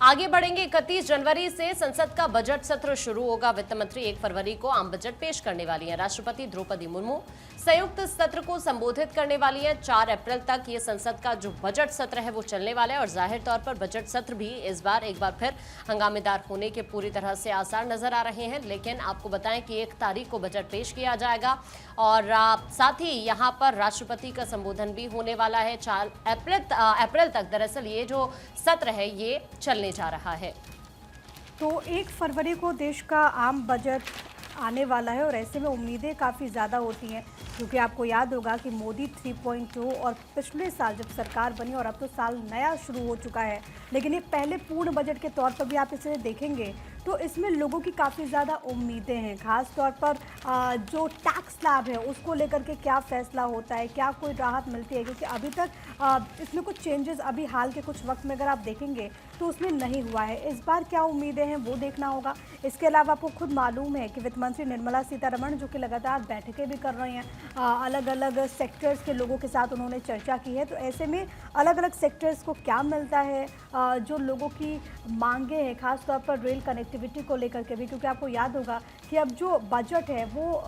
आगे बढ़ेंगे। 31 जनवरी से संसद का बजट सत्र शुरू होगा। वित्त मंत्री 1 फरवरी को आम बजट पेश करने वाली हैं। राष्ट्रपति द्रौपदी मुर्मू संयुक्त सत्र को संबोधित करने वाली है। 4 अप्रैल तक ये संसद का जो बजट सत्र है वो चलने वाला है और जाहिर तौर पर बजट सत्र भी इस बार एक बार फिर हंगामेदार होने के पूरी तरह से आसार नजर आ रहे हैं। लेकिन आपको बताएं कि 1 तारीख को बजट पेश किया जाएगा और साथ ही यहाँ पर राष्ट्रपति का संबोधन भी होने वाला है। 4 अप्रैल तक दरअसल ये जो सत्र है ये चलने जा रहा है। तो 1 फरवरी को देश का आम बजट आने वाला है और ऐसे में उम्मीदें काफ़ी ज़्यादा होती हैं, क्योंकि आपको याद होगा कि मोदी 3.0 और पिछले साल जब सरकार बनी और अब तो साल नया शुरू हो चुका है, लेकिन ये पहले पूर्ण बजट के तौर पर भी आप इसे देखेंगे तो इसमें लोगों की काफ़ी ज़्यादा उम्मीदें हैं। खास तौर पर जो टैक्स स्लैब है उसको लेकर के क्या फ़ैसला होता है, क्या कोई राहत मिलती है, क्योंकि अभी तक इसमें कुछ चेंजेस अभी हाल के कुछ वक्त में अगर आप देखेंगे तो उसमें नहीं हुआ है। इस बार क्या उम्मीदें हैं वो देखना होगा। इसके अलावा आपको खुद मालूम है कि वित्त मंत्री निर्मला सीतारमण जो कि लगातार बैठकें भी कर रही हैं, अलग अलग सेक्टर्स के लोगों के साथ उन्होंने चर्चा की है। तो ऐसे में अलग अलग सेक्टर्स को क्या मिलता है, जो लोगों की मांगे हैं खासतौर पर रेल कनेक्टिविटी को लेकर के भी, क्योंकि आपको याद होगा कि अब जो बजट है वो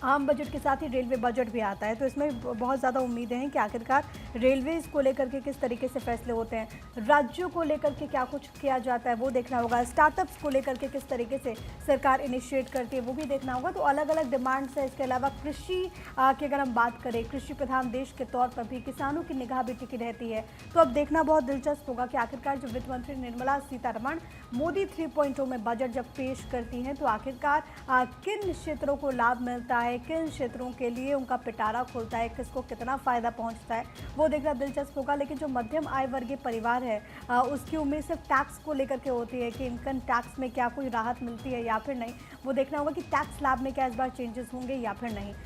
आम बजट के साथ ही रेलवे बजट भी आता है। तो इसमें बहुत ज़्यादा उम्मीदें हैं कि आखिरकार रेलवेज़ को लेकर के किस तरीके से फैसले होते हैं, राज्यों को लेकर के क्या कुछ किया जाता है वो देखना होगा, स्टार्टअप्स को लेकर के किस तरीके से सरकार इनिशिएट करती है वो भी देखना होगा। तो अलग अलग डिमांड्स है। इसके अलावा कृषि की अगर हम बात करें, कृषि प्रधान देश के तौर पर भी किसानों की निगाह भी टिकी रहती है। तो अब देखना बहुत दिलचस्प होगा कि आखिरकार जो वित्त मंत्री निर्मला सीतारमण मोदी 3.0 में बजट जब पेश करती हैं तो आखिरकार किन क्षेत्रों को लाभ मिलता है, किन क्षेत्रों के लिए उनका पिटारा खुलता है, किसको कितना फ़ायदा पहुंचता है वो देखना दिलचस्प होगा। लेकिन जो मध्यम आय वर्गीय परिवार है उसकी उम्मीद सिर्फ टैक्स को लेकर के होती है कि इनकम टैक्स में क्या कोई राहत मिलती है या फिर नहीं। वो देखना होगा कि टैक्स स्लैब में क्या इस बार चेंजेस होंगे या फिर नहीं।